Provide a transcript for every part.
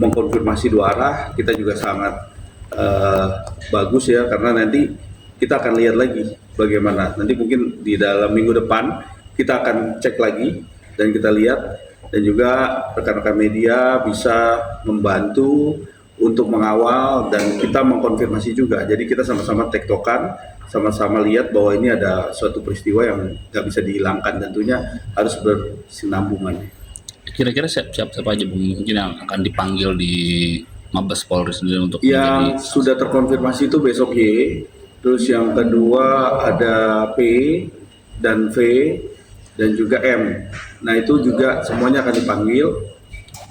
mengkonfirmasi dua arah, kita juga sangat bagus ya, karena nanti kita akan lihat lagi bagaimana. Nanti mungkin di dalam minggu depan kita akan cek lagi dan kita lihat, dan juga rekan-rekan media bisa membantu untuk mengawal dan kita mengkonfirmasi juga. Jadi kita sama-sama tektokan, sama-sama lihat bahwa ini ada suatu peristiwa yang nggak bisa dihilangkan, tentunya harus bersinambungan. Kira-kira siapa aja Bung mungkin yang akan dipanggil di Mabes Polri sendiri untuk Yang sudah terkonfirmasi itu besok Y, terus yang kedua ada P dan V dan juga M. Nah itu juga semuanya akan dipanggil,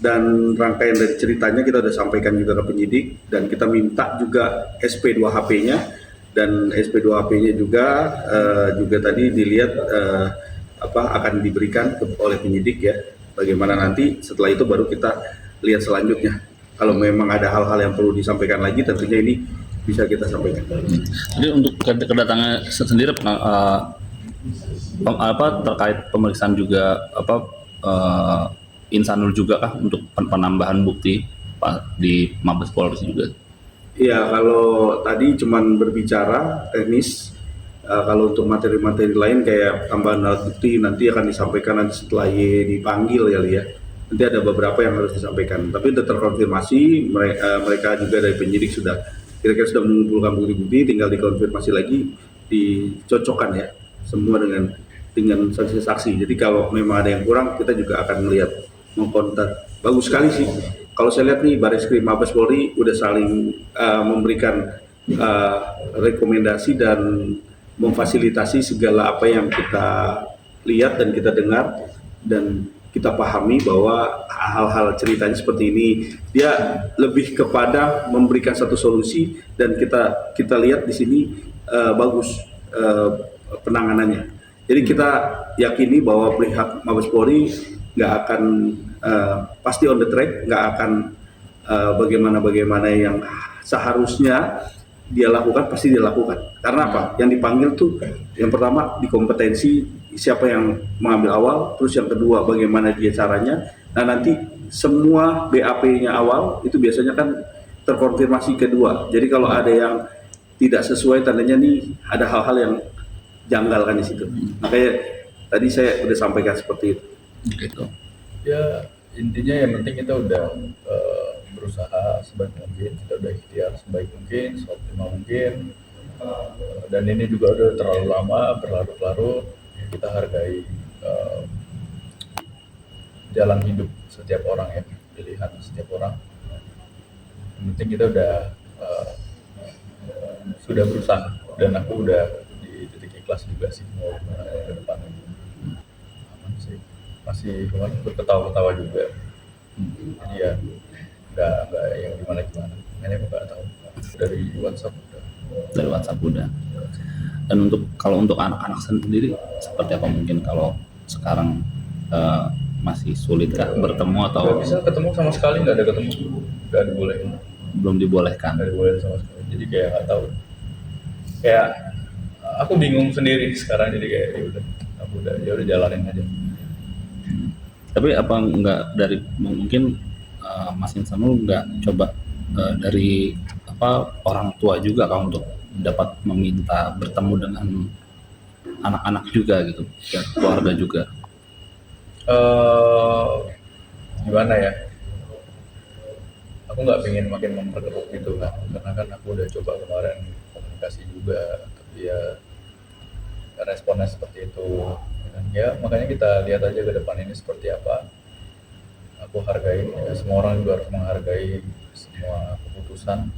dan rangkaian dari ceritanya kita sudah sampaikan juga ke penyidik, dan kita minta juga SP2HP-nya, dan SP2HP-nya juga tadi dilihat akan diberikan oleh penyidik ya. Bagaimana nanti setelah itu baru kita lihat selanjutnya. Kalau memang ada hal-hal yang perlu disampaikan lagi, tentunya ini bisa kita sampaikan. Jadi untuk kedatangan sendiri terkait pemeriksaan juga Insanul juga kah untuk penambahan bukti di Mabes Polri juga? Iya, kalau tadi cuman berbicara teknis, kalau untuk materi-materi lain kayak tambahan alat bukti nanti akan disampaikan nanti setelah Y dipanggil ya. Nanti ada beberapa yang harus disampaikan. Tapi sudah terkonfirmasi, mereka juga dari penyidik sudah kira-kira sudah mengumpulkan bukti-bukti, tinggal dikonfirmasi lagi, dicocokkan ya semua dengan saksi-saksi. Jadi kalau memang ada yang kurang, kita juga akan melihat, mengkontak. Bagus sekali sih. Kalau saya lihat nih Bareskrim Mabes Polri udah saling memberikan rekomendasi dan memfasilitasi segala apa yang kita lihat dan kita dengar dan kita pahami bahwa hal-hal ceritanya seperti ini dia lebih kepada memberikan satu solusi, dan kita lihat di sini bagus penanganannya. Jadi kita yakini bahwa pihak Mabes Polri nggak akan pasti on the track, nggak akan bagaimana yang seharusnya dia lakukan pasti dia lakukan. Karena apa? Yang dipanggil tuh yang pertama di kompetensi siapa yang mengambil awal, terus yang kedua bagaimana dia caranya. Nah nanti semua BAP-nya awal itu biasanya kan terkonfirmasi kedua. Jadi kalau ada yang tidak sesuai, tandanya nih ada hal-hal yang janggal kan di situ. Makanya tadi saya udah sampaikan seperti itu. Gitu. Ya intinya yang penting kita udah berusaha sebaik mungkin, kita udah ikhtiar sebaik mungkin, seoptimal mungkin, dan ini juga udah terlalu lama berlarut-larut. Kita hargai jalan hidup setiap orang ya, pilihan setiap orang. Yang penting kita udah sudah berusaha, dan aku udah di titik ikhlas juga sih mau ke depan. Aman sih, masih berketawa-ketawa juga. Jadi ya nggak yang gimana ini aku nggak tahu, dari WhatsApp udah. Dan kalau untuk anak-anak sendiri seperti apa, mungkin kalau sekarang masih sulit kah bertemu atau nggak bisa ketemu sama sekali, nggak dibolehin, belum dibolehkan? nggak dibolehin sama sekali. Jadi kayak nggak tahu, kayak aku bingung sendiri sekarang. Jadi kayak aku udah jalanin aja. Tapi apa enggak dari mungkin Mas Insanul nggak coba dari orang tua juga kan untuk dapat meminta bertemu dengan anak-anak juga gitu, dan keluarga juga? Gimana ya? Aku nggak pengen makin memperkeruh gitu kan, karena kan aku udah coba kemarin komunikasi juga, tapi ya responnya seperti itu. Ya makanya kita lihat aja ke depan ini seperti apa. Aku hargai, ya, semua orang juga harus menghargai semua keputusan,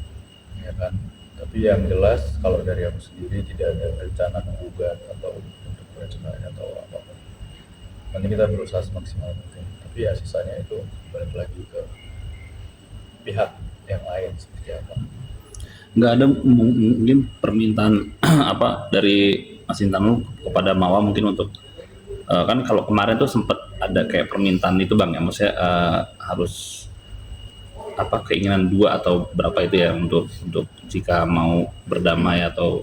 ya kan. Tapi yang jelas kalau dari aku sendiri tidak ada rencana menggugat atau untuk bercerai atau apa. Nanti kita berusaha semaksimal mungkin. Tapi ya sisanya itu balik lagi ke pihak yang lain seperti apa. Nggak ada mungkin permintaan dari Mas Insanul kepada Mawa mungkin untuk kan kalau kemarin tuh sempat ada kayak permintaan itu Bang ya, maksudnya harus keinginan 2 atau berapa itu ya untuk jika mau berdamai atau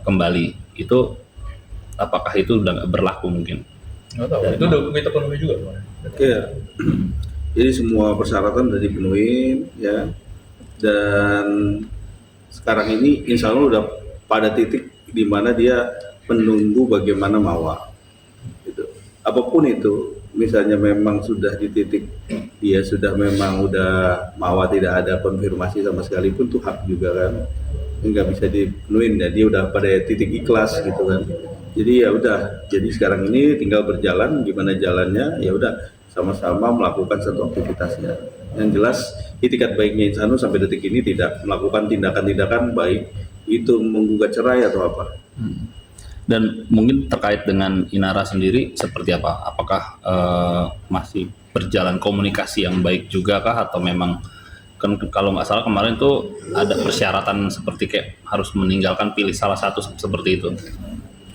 kembali, itu apakah itu udah nggak berlaku mungkin? Nggak tahu, itu udah kita penuhi juga kemarin. Iya. Jadi semua persyaratan sudah dipenuhi ya, dan sekarang ini insya Allah udah pada titik di mana dia menunggu bagaimana Mawa gitu. Apapun itu, misalnya memang sudah di titik dia sudah memang udah Mawa tidak ada konfirmasi sama sekali pun tuh hak juga kan, nggak bisa dipenuhin ya, dia udah pada titik ikhlas gitu kan. Jadi ya udah, jadi sekarang ini tinggal berjalan gimana jalannya, ya udah sama-sama melakukan satu aktivitasnya. Yang jelas itikat baiknya Insanu sampai detik ini tidak melakukan tindakan-tindakan baik itu menggugat cerai atau apa. Dan mungkin terkait dengan Inara sendiri seperti apa? Apakah masih berjalan komunikasi yang baik juga kah, atau memang kan kalau nggak salah kemarin tuh ada persyaratan seperti kayak harus meninggalkan pilih salah satu seperti itu.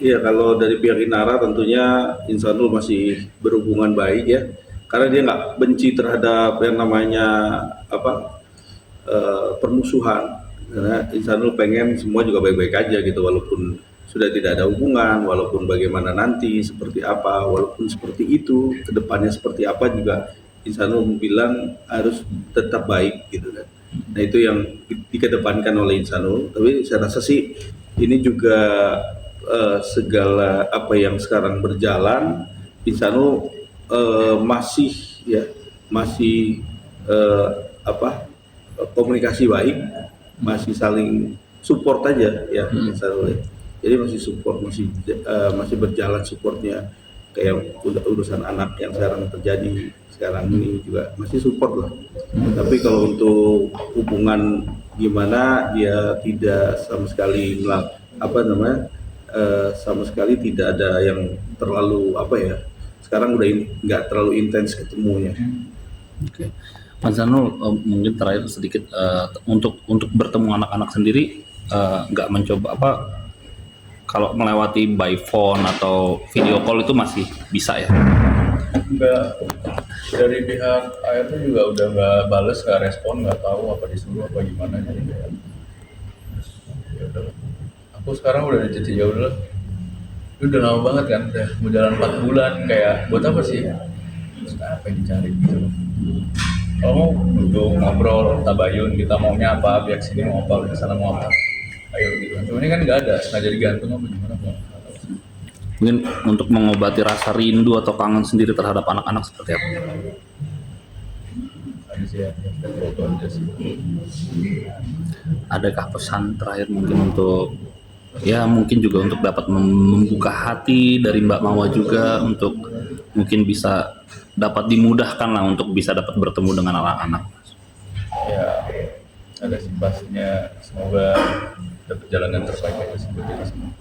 Iya, kalau dari pihak Inara tentunya Insanul masih berhubungan baik ya, karena dia nggak benci terhadap yang namanya permusuhan. Karena Insanul pengen semua juga baik-baik aja gitu, walaupun sudah tidak ada hubungan, walaupun bagaimana nanti seperti apa, walaupun seperti itu kedepannya seperti apa juga Insanul bilang harus tetap baik gitu kan. Nah itu yang dikedepankan oleh Insanul. Tapi saya rasa sih ini juga segala apa yang sekarang berjalan, Insanu masih ya masih komunikasi baik, masih saling support aja ya Insanu. Jadi masih support, masih berjalan supportnya, kayak urusan anak yang sekarang terjadi sekarang ini juga masih support lah. Tapi kalau untuk hubungan gimana, dia tidak sama sekali sama sekali tidak ada yang terlalu sekarang udah nggak terlalu intens ketemunya. Oke. Mas Zanul, mungkin terakhir sedikit untuk bertemu anak-anak sendiri nggak mencoba kalau melewati by phone atau video call itu masih bisa ya? Enggak, dari pihak ART juga udah nggak bales, nggak respon, nggak tahu apa disuruh apa gimana, jadi kayak ya udah. Aku sekarang udah di titik ya udah, udah lama banget kan, udah mau jalan 4 bulan, kayak buat apa sih? Terus apa yang dicari gitu loh. Kalau mau duduk ngobrol, tabayun, kita maunya apa, biar sini mau apa, ke sana mau apa, ayo gitu. Cuma ini kan nggak ada, sengaja digantung apa gimana? Mungkin untuk mengobati rasa rindu atau kangen sendiri terhadap anak-anak seperti apa? Ada sih ya, foto aja sih. Adakah pesan terakhir mungkin untuk mungkin juga untuk dapat membuka hati dari Mbak Mawa juga, untuk mungkin bisa dapat dimudahkan lah untuk bisa dapat bertemu dengan anak-anak? Ya ada sih pastinya, semoga dapat jalan yang terbaik aja sih buat kita semua.